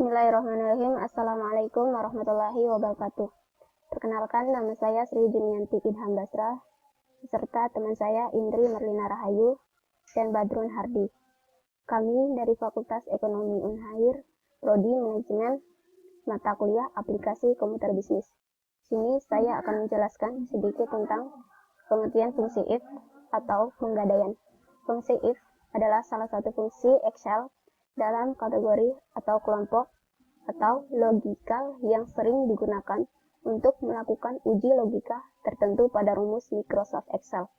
Bismillahirrahmanirrahim. Assalamualaikum warahmatullahi wabarakatuh. Perkenalkan, nama saya Sri Junianti Idham Basra, beserta teman saya Indri Merlina Rahayu dan Badrun Hardi. Kami dari Fakultas Ekonomi Unhair, Prodi Manajemen, mata kuliah Aplikasi Komputer Bisnis. Sini saya akan menjelaskan sedikit tentang pengertian fungsi if atau penggadaian. Fungsi if adalah salah satu fungsi Excel dalam kategori atau kelompok atau logika yang sering digunakan untuk melakukan uji logika tertentu pada rumus Microsoft Excel.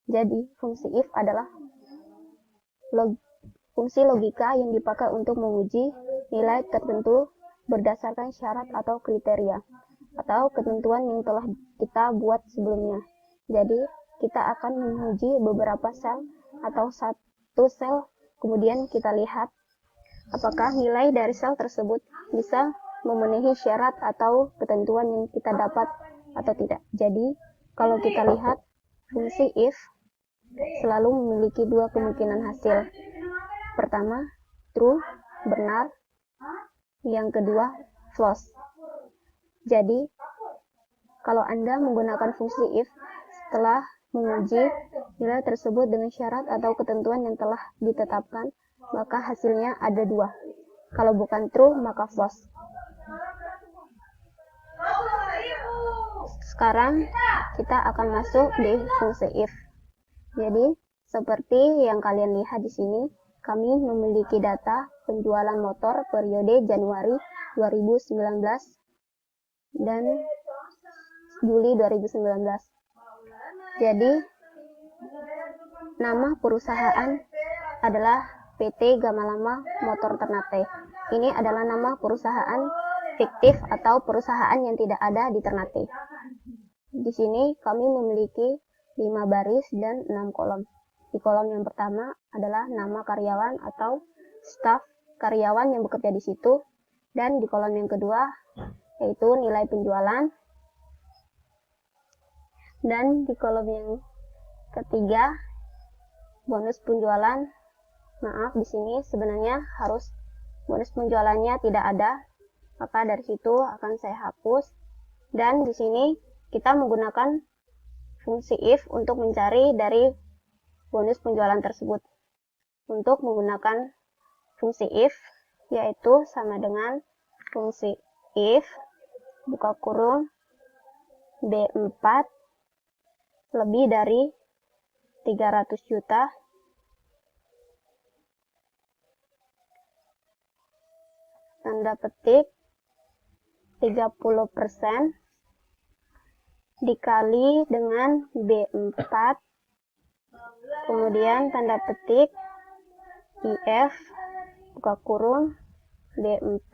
Jadi, fungsi if adalah fungsi logika yang dipakai untuk menguji nilai tertentu berdasarkan syarat atau kriteria atau ketentuan yang telah kita buat sebelumnya. Jadi, kita akan menguji beberapa sel atau satu sel, kemudian kita lihat apakah nilai dari sel tersebut bisa memenuhi syarat atau ketentuan yang kita dapat atau tidak. Jadi, kalau kita lihat, fungsi if selalu memiliki dua kemungkinan hasil. Pertama, true, benar. Yang kedua, false. Jadi, kalau Anda menggunakan fungsi if setelah menguji nilai tersebut dengan syarat atau ketentuan yang telah ditetapkan, maka hasilnya ada dua. Kalau bukan true, maka false. Sekarang kita akan masuk di fungsi if. Jadi, seperti yang kalian lihat di sini, kami memiliki data penjualan motor periode Januari 2019 dan Juli 2019. Jadi, nama perusahaan adalah PT Gamalama Motor Ternate. Ini adalah nama perusahaan fiktif atau perusahaan yang tidak ada di Ternate. Di sini kami memiliki 5 baris dan 6 kolom. Di kolom yang pertama adalah nama karyawan atau staf karyawan yang bekerja di situ. Dan di kolom yang kedua yaitu nilai penjualan. Dan di kolom yang ketiga bonus penjualan. Maaf, di sini sebenarnya harus bonus penjualannya tidak ada, maka dari situ akan saya hapus. Dan di sini kita menggunakan fungsi if untuk mencari dari bonus penjualan tersebut. Untuk menggunakan fungsi if, yaitu sama dengan fungsi if buka kurung B4 lebih dari 300 juta tanda petik 30% dikali dengan B4, kemudian tanda petik IF buka kurung B4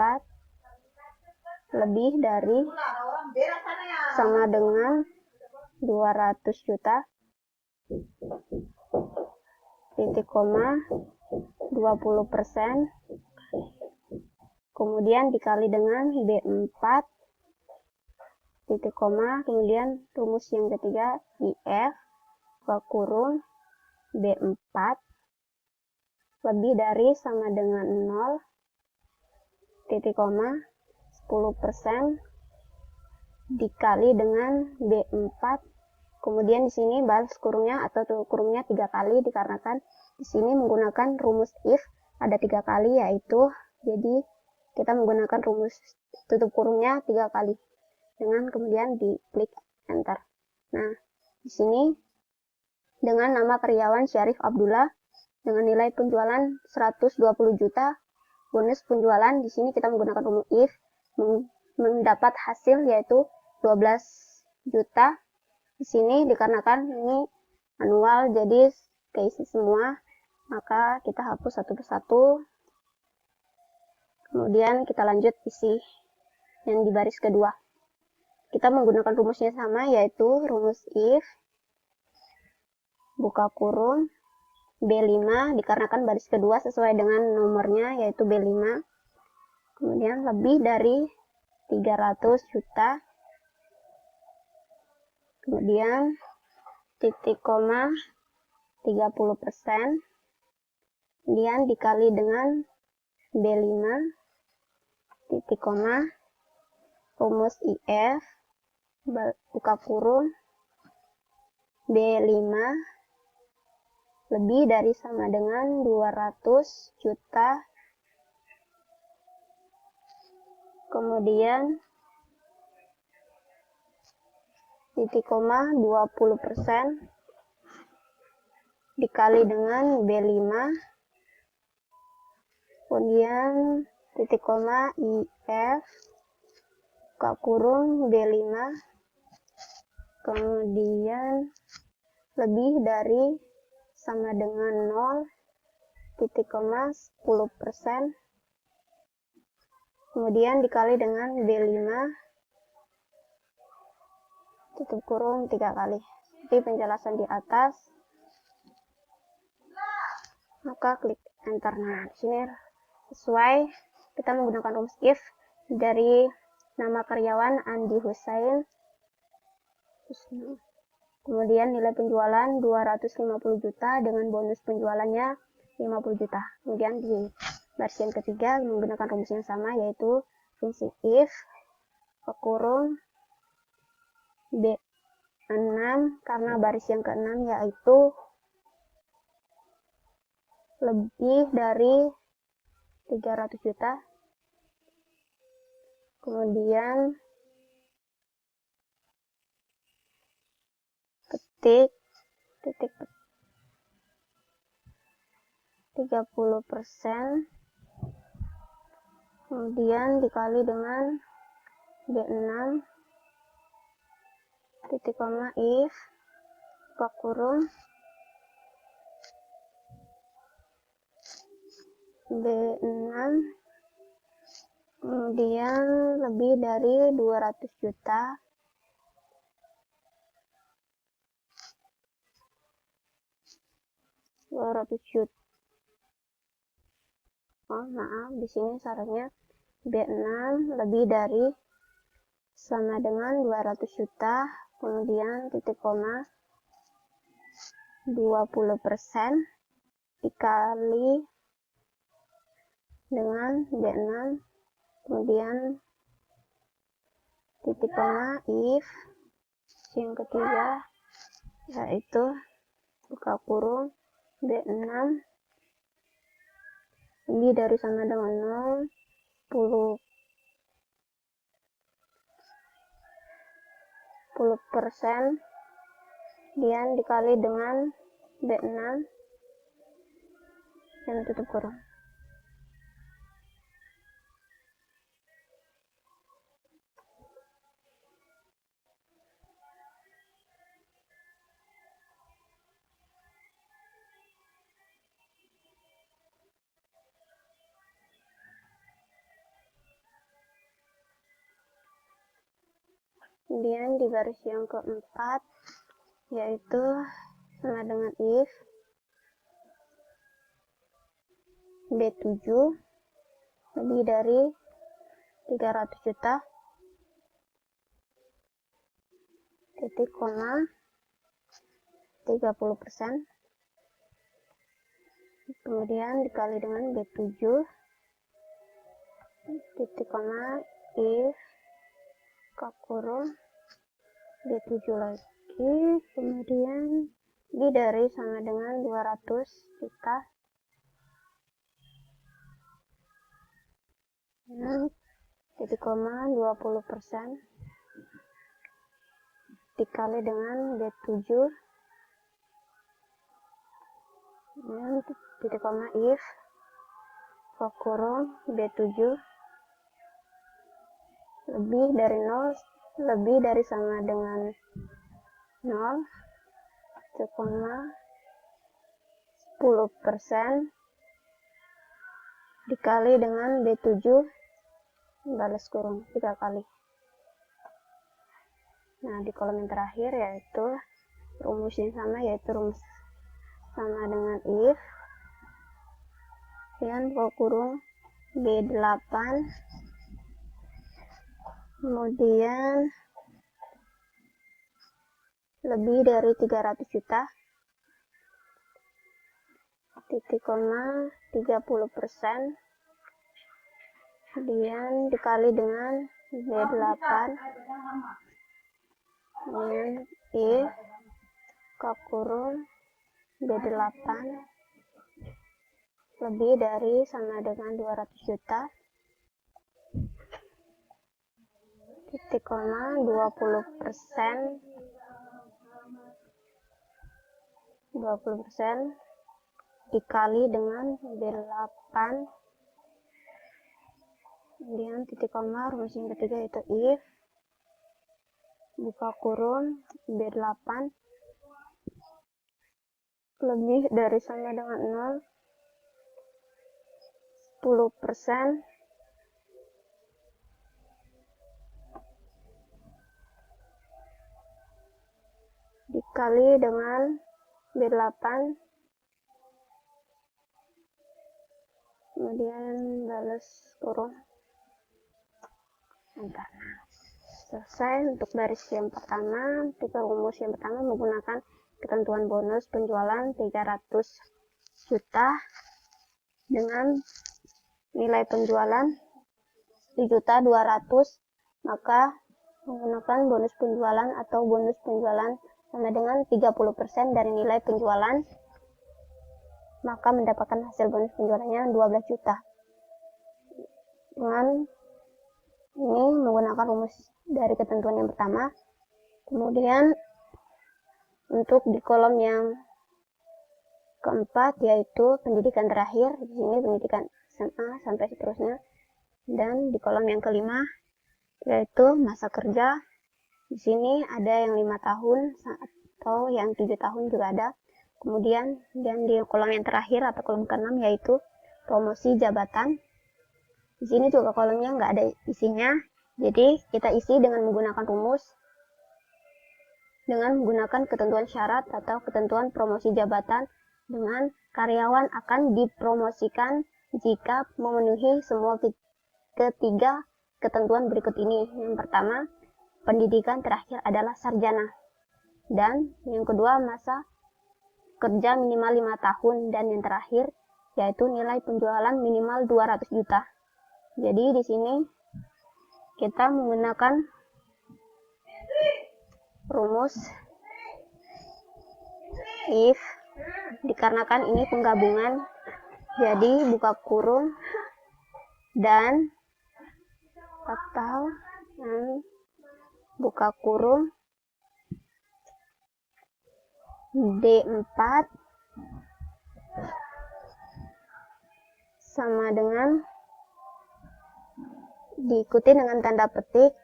lebih dari sama dengan 200 juta titik koma 20%, kemudian dikali dengan B4 titik koma, kemudian rumus yang ketiga IF buka kurung B4 lebih dari sama dengan 0 titik koma 10% dikali dengan B4, kemudian di sini baris kurungnya atau tutup kurungnya 3 kali dikarenakan di sini menggunakan rumus if ada 3 kali, yaitu jadi kita menggunakan rumus tutup kurungnya 3 kali dengan kemudian diklik enter. Nah, di sini dengan nama karyawan Syarif Abdullah dengan nilai penjualan 120 juta, bonus penjualan di sini kita menggunakan rumus if mendapat hasil yaitu 12 juta. Di sini dikarenakan ini manual jadi keisi semua, maka kita hapus satu persatu. Kemudian kita lanjut isi yang di baris kedua. Kita menggunakan rumusnya sama, yaitu rumus if buka kurung B5 dikarenakan baris kedua sesuai dengan nomornya yaitu B5. Kemudian lebih dari 300 juta. Kemudian titik koma 30%. Kemudian dikali dengan B5 titik koma, rumus IF, buka kurung, B5 lebih dari sama dengan 200 juta, kemudian titik koma 20% dikali dengan B5, kemudian titik koma IF, buka kurung B5, kemudian lebih dari sama dengan 0, titik koma 10%, kemudian dikali dengan B5, tutup kurung 3 kali. Seperti penjelasan di atas, maka klik enter. Nah, di sini sesuai, kita menggunakan rumus if dari nama karyawan Andi Hussein, kemudian nilai penjualan 250 juta dengan bonus penjualannya 50 juta. Kemudian di baris yang ketiga menggunakan rumus yang sama, yaitu fungsi if, kurung B6, karena baris yang ke-6 yaitu lebih dari 300 juta. Kemudian ketik 30%, kemudian dikali dengan B6, titik koma if, buka kurung, B6, kemudian lebih dari 200 juta, di sini syaratnya B6 lebih dari sama dengan 200 juta, kemudian titik koma 20% dikali dengan B6, kemudian titik koma if, yang ketiga yaitu buka kurung B6 lebih dari sama dengan 0, 10%, kemudian dikali dengan B6 dan tutup kurung. Kemudian di baris yang keempat, yaitu sama dengan if B7 lebih dari 300 juta, titik koma 30%, kemudian dikali dengan B7, titik koma if, buka kurung B7 lagi, kemudian lebih dari sama dengan 200 juta, titik koma 20% dikali dengan B7, titik koma if, buka kurung B7 lebih dari 0, lebih dari sama dengan 0, 10% dikali dengan B7 balas kurung 3 kali. Nah, di kolom yang terakhir yaitu rumus yang sama, yaitu rumus sama dengan if, dan buka kurung B8, kemudian lebih dari 300 juta, titik koma 30%, kemudian dikali dengan B8, kemudian if buka kurung B8 lebih dari sama dengan 200 juta, titik koma 20% dikali dengan B8, kemudian titik koma rumus yang ketiga yaitu if buka kurung B8 lebih dari sama dengan 0, 10% dikali dengan B8, kemudian balas kurung enter. Selesai untuk baris yang pertama. Untuk rumus yang pertama menggunakan ketentuan bonus penjualan 300 juta dengan nilai penjualan 1.200.000, maka menggunakan bonus penjualan atau bonus penjualan sama dengan 30% dari nilai penjualan, maka mendapatkan hasil bonus penjualannya 12 juta. Dengan ini menggunakan rumus dari ketentuan yang pertama. Kemudian untuk di kolom yang keempat yaitu pendidikan terakhir, di sini pendidikan SMA sampai seterusnya, dan di kolom yang kelima yaitu masa kerja. Di sini ada yang 5 tahun atau yang 7 tahun juga ada. Kemudian dan di kolom yang terakhir atau kolom ke-6 yaitu promosi jabatan. Di sini juga kolomnya nggak ada isinya, jadi kita isi dengan menggunakan rumus, dengan menggunakan ketentuan syarat atau ketentuan promosi jabatan, dengan karyawan akan dipromosikan jika memenuhi semua ketiga ketentuan berikut ini. Yang pertama, pendidikan terakhir adalah sarjana, dan yang kedua masa kerja minimal 5 tahun, dan yang terakhir yaitu nilai penjualan minimal 200 juta. Jadi di sini kita menggunakan rumus if, dikarenakan ini penggabungan, jadi buka kurung dan atau buka kurung D4 sama dengan diikuti dengan tanda petik,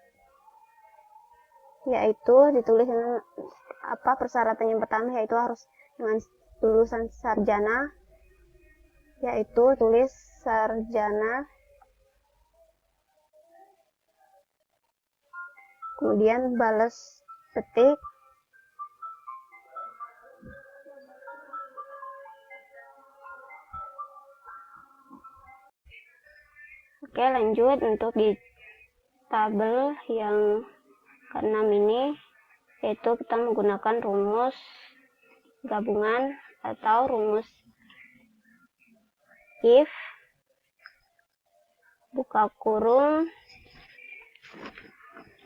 yaitu ditulis dengan persyaratan yang pertama yaitu harus dengan lulusan sarjana, yaitu tulis sarjana, kemudian balas petik, oke. Lanjut untuk di tabel yang ke-6 ini, yaitu kita menggunakan rumus gabungan atau rumus if buka kurung,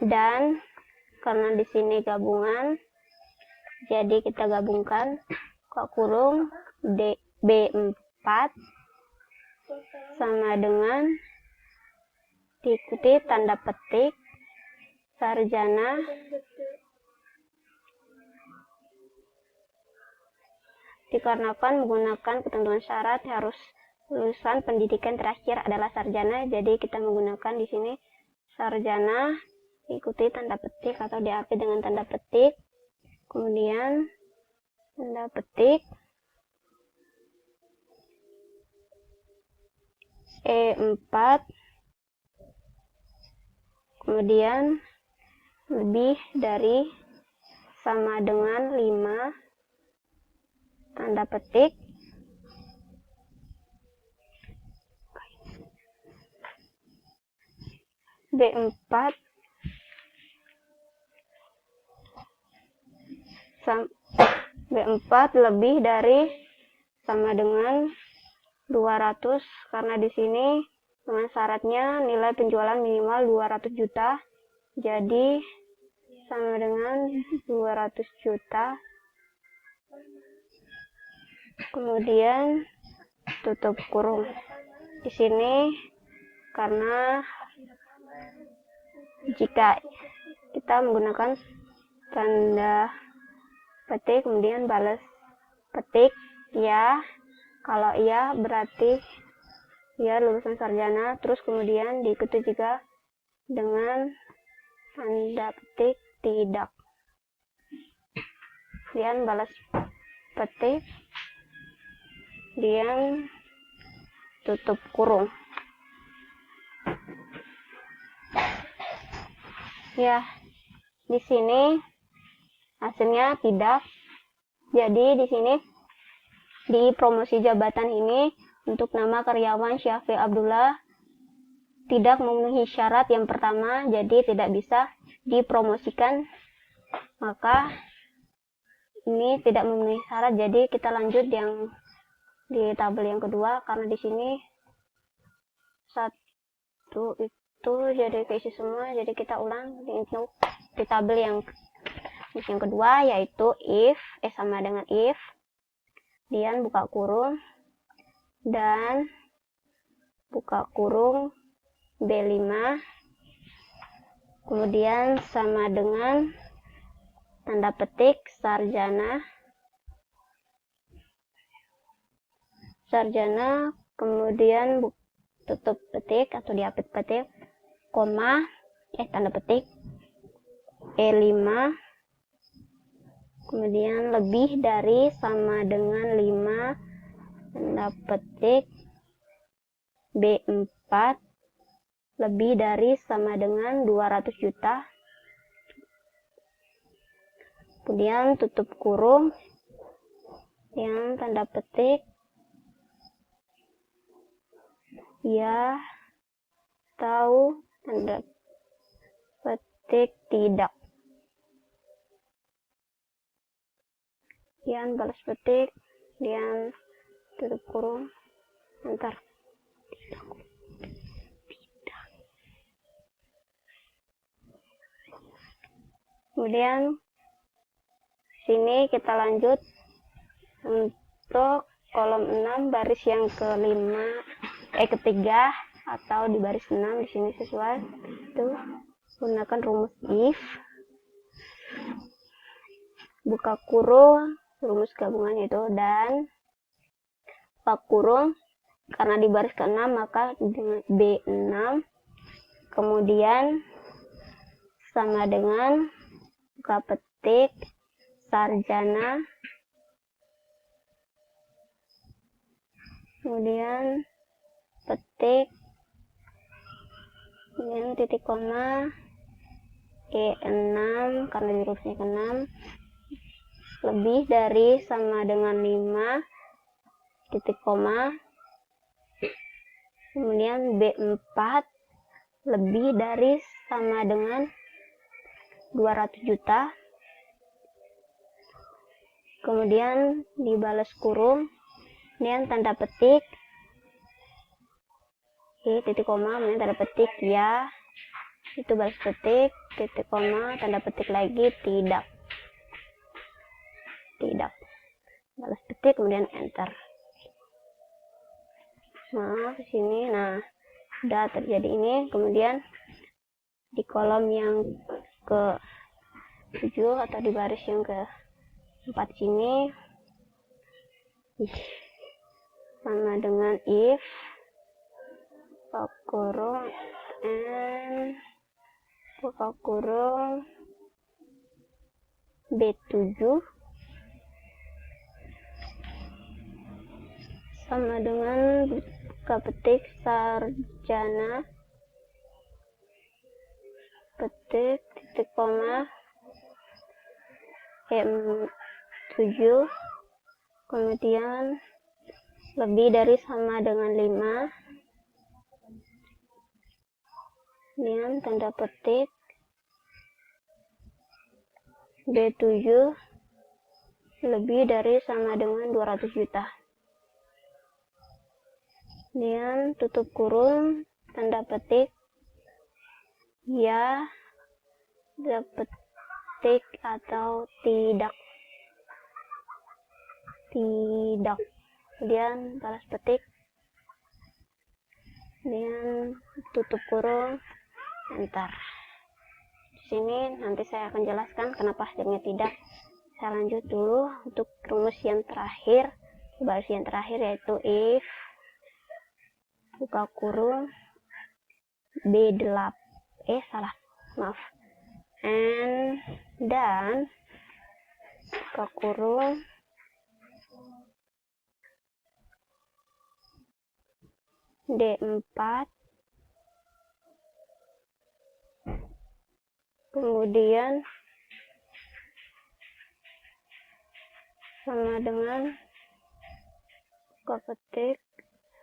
dan karena di sini gabungan, jadi kita gabungkan buka kurung B4 sama dengan diikuti tanda petik sarjana, dikarenakan menggunakan ketentuan syarat harus lulusan pendidikan terakhir adalah sarjana, jadi kita menggunakan di sini sarjana ikuti tanda petik atau diapi dengan tanda petik, kemudian tanda petik E4, kemudian lebih dari sama dengan 5 tanda petik B4 lebih dari sama dengan 200, karena di sini dengan syaratnya nilai penjualan minimal 200 juta. Jadi sama dengan 200 juta. Kemudian tutup kurung. Di sini karena jika kita menggunakan tanda petik kemudian balas petik ya, kalau iya berarti ya lulusan sarjana, terus kemudian diikuti juga dengan tanda petik tidak, kemudian balas petik, kemudian tutup kurung. Ya, di sini hasilnya tidak. Jadi di sini di promosi jabatan ini untuk nama karyawan Syafiq Abdullah tidak memenuhi syarat yang pertama, jadi tidak bisa dipromosikan. Maka ini tidak memenuhi syarat, jadi kita lanjut yang di tabel yang kedua, karena di sini satu itu jadi keisi semua, jadi kita ulang di tabel yang kedua, yaitu if sama dengan if, kemudian buka kurung dan buka kurung B5, kemudian sama dengan tanda petik sarjana, kemudian tutup petik atau diapit petik, koma, tanda petik E5, kemudian lebih dari sama dengan 5, tanda petik B4, lebih dari sama dengan 200 juta, kemudian tutup kurung yang tanda petik ya tahu, tanda petik tidak, kemudian balas petik, kemudian tutup kurung, enter. Kemudian sini kita lanjut untuk kolom 6 baris yang ketiga atau di baris 6 di sini sesuai itu gunakan rumus if, buka kurung rumus gabungan itu, dan buka kurung karena di baris ke-6 maka dengan B6, kemudian sama dengan buka petik sarjana, kemudian petik, kemudian titik koma E6 karena di hurufnya ke-6, lebih dari sama dengan 5, titik koma, kemudian B4, lebih dari sama dengan 200 juta, kemudian dibalas kurung, kemudian tanda petik titik koma, kemudian tanda petik ya, itu balas petik, titik koma, tanda petik lagi tidak, balas petik, kemudian enter. Nah di sini udah terjadi ini. Kemudian di kolom yang ke-7 atau di baris yang ke-4 sini sama dengan if, buka kurung and buka kurung B7 sama dengan buka petik sarjana, petik titik koma M7, kemudian lebih dari sama dengan 5, kemudian tanda petik B7, lebih dari sama dengan 200 juta, kemudian tutup kurung tanda petik, ya, tanda petik, atau tidak. Kemudian balas petik, kemudian tutup kurung, enter. Di sini nanti saya akan jelaskan kenapa hasilnya tidak. Saya lanjut dulu untuk rumus yang terakhir, baris yang terakhir, yaitu if buka kurung B8 and dan buka kurung D4 kemudian sama dengan buka petik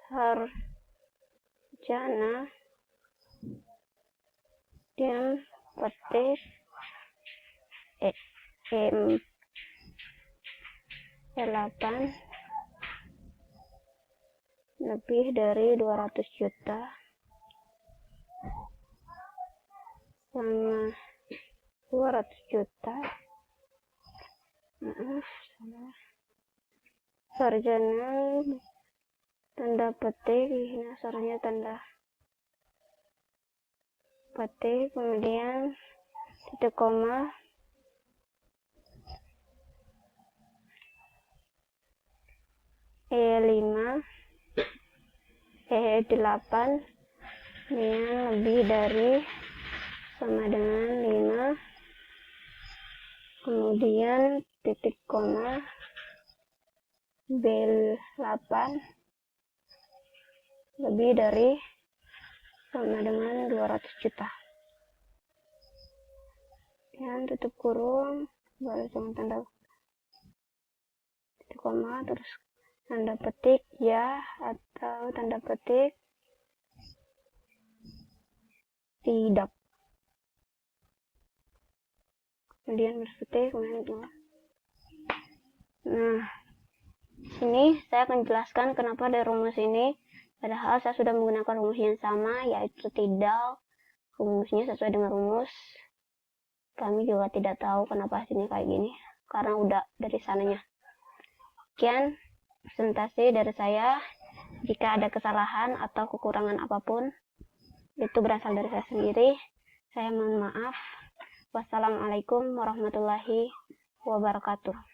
sarjana dan petik E8 lebih dari 200 juta sama 200 juta sarjana tanda petik, ini sarjana tanda petik, kemudian titik koma, E8 ini lebih dari sama dengan 5, kemudian titik koma B8 lebih dari sama dengan 200 juta. Dan tutup kurung, baru dengan tanda titik koma, terus tanda petik ya atau tanda petik tidak. Kemudian baris petik, kemudian nah, sini saya akan jelaskan kenapa ada rumus ini, padahal saya sudah menggunakan rumus yang sama, yaitu tidak. Rumusnya sesuai dengan rumus. Kami juga tidak tahu kenapa hasilnya kayak gini, karena udah dari sananya. Sekian presentasi dari saya. Jika ada kesalahan atau kekurangan apapun, itu berasal dari saya sendiri. Saya mohon maaf. Wassalamualaikum warahmatullahi wabarakatuh.